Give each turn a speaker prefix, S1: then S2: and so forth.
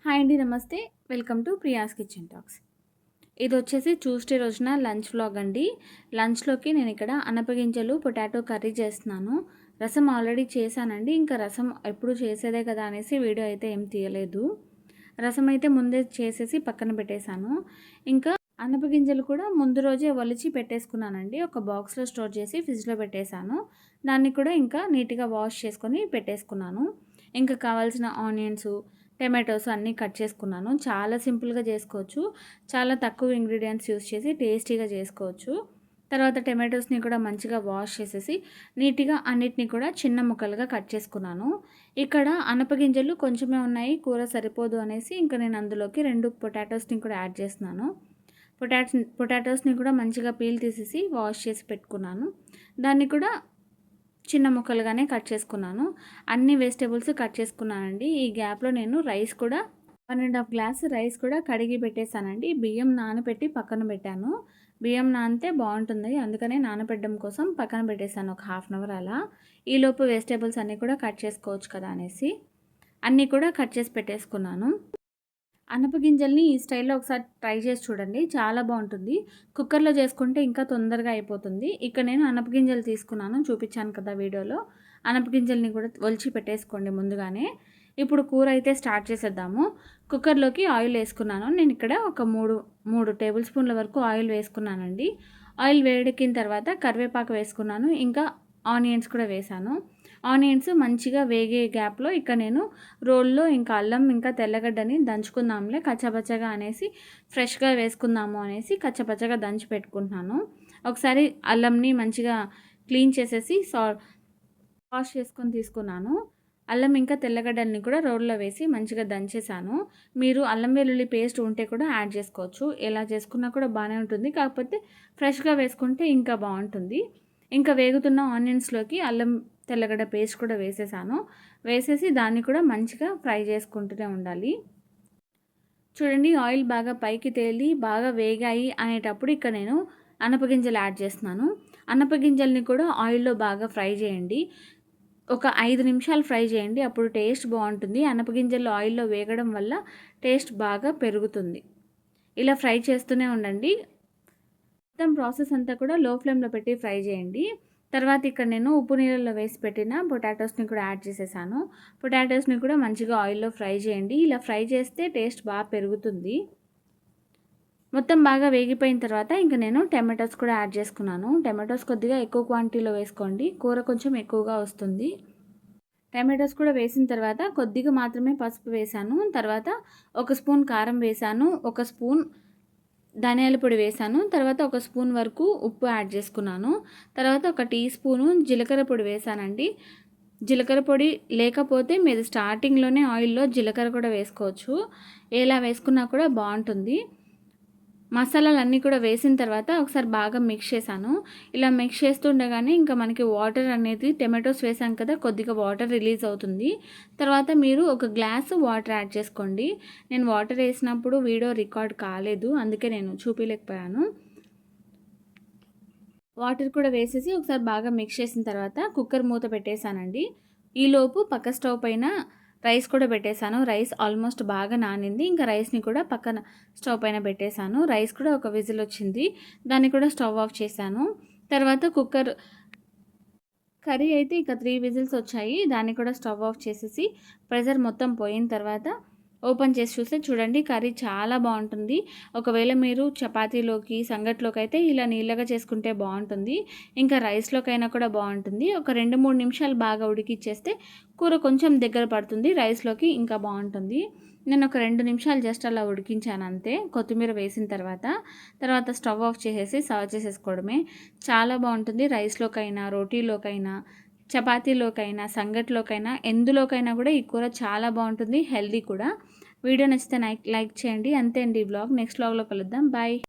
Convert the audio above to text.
S1: Hi అండి, నమస్తే. Welcome to Priya's kitchen talks. ఇది వచ్చేసి ట్యూస్డే రోజున లంచ్ వ్లాగ్ అండి. లంచ్లోకి నేను ఇక్కడ అనపగింజలు పొటాటో కర్రీ చేస్తున్నాను. రసం ఆల్రెడీ చేశానండి. ఇంకా రసం ఎప్పుడు చేసేదే కదా అనేసి వీడియో అయితే ఏం తీయలేదు. రసం అయితే ముందే చేసేసి పక్కన పెట్టేశాను. ఇంకా అనపగింజలు కూడా ముందు రోజే ఒలిచి పెట్టేసుకున్నానండి. ఒక బాక్స్లో స్టోర్ చేసి ఫ్రిడ్జ్లో పెట్టేశాను. దాన్ని కూడా ఇంకా నీట్గా వాష్ చేసుకొని పెట్టేసుకున్నాను. ఇంకా కావాల్సిన ఆనియన్స్, టమాటోస్ అన్నీ కట్ చేసుకున్నాను. చాలా సింపుల్గా చేసుకోవచ్చు. చాలా తక్కువ ఇంగ్రీడియంట్స్ యూస్ చేసి టేస్టీగా చేసుకోవచ్చు. తర్వాత టమాటోస్ని కూడా మంచిగా వాష్ చేసేసి నీట్గా అన్నిటిని కూడా చిన్న ముక్కలుగా కట్ చేసుకున్నాను. ఇక్కడ అనపగింజలు కొంచెమే ఉన్నాయి, కూర సరిపోదు అనేసి ఇంకా నేను అందులోకి 2 పొటాటోస్ని కూడా యాడ్ చేస్తున్నాను. పొటాటోస్ని కూడా మంచిగా పీల్ తీసేసి వాష్ చేసి పెట్టుకున్నాను. దాన్ని కూడా చిన్న ముక్కలుగానే కట్ చేసుకున్నాను. అన్ని వెజిటేబుల్స్ కట్ చేసుకున్నానండి. ఈ గ్యాప్లో నేను రైస్ కూడా 1.5 గ్లాస్ రైస్ కూడా కడిగి పెట్టేశానండి. బియ్యం నానబెట్టి పక్కన పెట్టాను. బియ్యం నానితే బాగుంటుంది, అందుకనే నానబెట్టడం కోసం పక్కన పెట్టేశాను ఒక హాఫ్ అన్ అవర్ అలా. ఈలోపు వెజిటేబుల్స్ అన్నీ కూడా కట్ చేసుకోవచ్చు కదా అనేసి అన్నీ కూడా కట్ చేసి పెట్టేసుకున్నాను. అనపగింజల్ని ఈ స్టైల్లో ఒకసారి ట్రై చేసి చూడండి, చాలా బాగుంటుంది. కుక్కర్లో చేసుకుంటే ఇంకా తొందరగా అయిపోతుంది. ఇక్కడ నేను అనపగింజలు తీసుకున్నాను, చూపించాను కదా వీడియోలో. అనపగింజల్ని కూడా ఒలిచి పెట్టేసుకోండి ముందుగానే. ఇప్పుడు కూర అయితే స్టార్ట్ చేసేద్దాము. కుక్కర్లోకి ఆయిల్ వేసుకున్నాను. నేను ఇక్కడ ఒక మూడు టేబుల్ స్పూన్ల వరకు ఆయిల్ వేసుకున్నానండి. ఆయిల్ వేడెక్కిన తర్వాత కరివేపాకు వేసుకున్నాను, ఇంకా ఆనియన్స్ కూడా వేసాను. ఆనియన్స్ మంచిగా వేగే గ్యాప్లో ఇక్కడ నేను రోల్లో ఇంకా అల్లం ఇంకా తెల్లగడ్డని దంచుకుందాంలే కచ్చపచ్చగా అనేసి, ఫ్రెష్గా వేసుకుందాము అనేసి కచ్చపచ్చగా దంచి పెట్టుకుంటున్నాను. ఒకసారి అల్లంని మంచిగా క్లీన్ చేసేసి వాష్ చేసుకొని తీసుకున్నాను. అల్లం ఇంకా తెల్లగడ్డల్ని కూడా రోల్లో వేసి మంచిగా దంచేసాను. మీరు అల్లం వెల్లుల్లి పేస్ట్ ఉంటే కూడా యాడ్ చేసుకోవచ్చు. ఎలా చేసుకున్నా కూడా బాగానే ఉంటుంది, కాకపోతే ఫ్రెష్గా వేసుకుంటే ఇంకా బాగుంటుంది. ఇంకా వేగుతున్న ఆనియన్స్లోకి అల్లం తెల్లగడ్డ పేస్ట్ కూడా వేసేసాను. వేసేసి దాన్ని కూడా మంచిగా ఫ్రై చేసుకుంటూనే ఉండాలి. చూడండి, ఆయిల్ బాగా పైకి తేలి బాగా వేగాయి అనేటప్పుడు ఇక్కడ నేను అనపగింజలు యాడ్ చేస్తున్నాను. అనపగింజల్ని కూడా ఆయిల్లో బాగా ఫ్రై చేయండి. ఒక 5 నిమిషాలు ఫ్రై చేయండి, అప్పుడు టేస్ట్ బాగుంటుంది. అనపగింజలు ఆయిల్లో వేగడం వల్ల టేస్ట్ బాగా పెరుగుతుంది. ఇలా ఫ్రై చేస్తూనే ఉండండి. మొత్తం ప్రాసెస్ అంతా కూడా లో ఫ్లేమ్లో పెట్టి ఫ్రై చేయండి. తర్వాత ఇక్కడ నేను ఉప్పు నీళ్ళలో వేసి పెట్టిన పొటాటోస్ని కూడా యాడ్ చేసేసాను. పొటాటోస్ని కూడా మంచిగా ఆయిల్లో ఫ్రై చేయండి. ఇలా ఫ్రై చేస్తే టేస్ట్ బాగా పెరుగుతుంది. మొత్తం బాగా వేగిపోయిన తర్వాత ఇంకా నేను టమాటోస్ కూడా యాడ్ చేసుకున్నాను. టమాటోస్ కొద్దిగా ఎక్కువ క్వాంటిటీలో వేసుకోండి, కూర కొంచెం ఎక్కువగా వస్తుంది. టమాటోస్ కూడా వేసిన తర్వాత కొద్దిగా మాత్రమే పసుపు వేసాను. తర్వాత 1 స్పూన్ కారం వేసాను, 1 స్పూన్ ధనియాల పొడి వేసాను. తర్వాత 1 స్పూన్ వరకు ఉప్పు యాడ్ చేసుకున్నాను. తర్వాత 1 టీ స్పూను జీలకర్ర పొడి వేసానండి. జీలకర్ర పొడి లేకపోతే మీరు స్టార్టింగ్లోనే ఆయిల్లో జీలకర్ర కూడా వేసుకోవచ్చు. ఎలా వేసుకున్నా కూడా బాగుంటుంది. మసాలాలన్నీ కూడా వేసిన తర్వాత ఒకసారి బాగా మిక్స్ చేశాను. ఇలా మిక్స్ చేస్తుండగానే ఇంకా మనకి వాటర్ అనేది, టమాటోస్ వేసాం కదా, కొద్దిగా వాటర్ రిలీజ్ అవుతుంది. తర్వాత మీరు 1 గ్లాసు వాటర్ యాడ్ చేసుకోండి. నేను వాటర్ వేసినప్పుడు వీడియో రికార్డ్ కాలేదు, అందుకే నేను చూపించలేకపోయాను. వాటర్ కూడా వేసేసి ఒకసారి బాగా మిక్స్ చేసిన తర్వాత కుక్కర్ మూత పెట్టేశానండి. ఈలోపు పక్క స్టవ్ పైన రైస్ కూడా పెట్టేశాను. రైస్ ఆల్మోస్ట్ బాగా నానింది. ఇంకా రైస్ని కూడా పక్కన స్టవ్ పైన పెట్టేశాను. రైస్ కూడా ఒక విజిల్ వచ్చింది, దాన్ని కూడా స్టవ్ ఆఫ్ చేశాను. తర్వాత కర్రీ అయితే ఇక 3 విజిల్స్ వచ్చాయి. దాన్ని కూడా స్టవ్ ఆఫ్ చేసేసి ప్రెషర్ మొత్తం పోయిన తర్వాత ఓపెన్ చేసి చూస్తే చూడండి, కర్రీ చాలా బాగుంటుంది. ఒకవేళ మీరు చపాతీలోకి, సంగట్లోకి అయితే ఇలా నీళ్ళగా చేసుకుంటే బాగుంటుంది. ఇంకా రైస్లోకైనా కూడా బాగుంటుంది. ఒక 2-3 నిమిషాలు బాగా ఉడికిచ్చేస్తే కూర కొంచెం దగ్గర పడుతుంది, రైస్లోకి ఇంకా బాగుంటుంది. నేను ఒక 2 నిమిషాలు జస్ట్ అలా ఉడికించాను అంతే, కొత్తిమీర వేసిన తర్వాత స్టవ్ ఆఫ్ చేసేసి సర్వ్ చేసేసుకోవడమే. చాలా బాగుంటుంది. రైస్లోకైనా, రోటీలోకైనా, చపాతీలోకైనా, సంగట్లోకైనా, ఎందులోకైనా కూడా ఈ కూర చాలా బాగుంటుంది, హెల్దీ కూడా. వీడియో నచ్చితే లైక్ చేయండి. అంతే అండి ఈ వ్లాగ్. నెక్స్ట్ వ్లాగ్లో కలుద్దాం. బాయ్.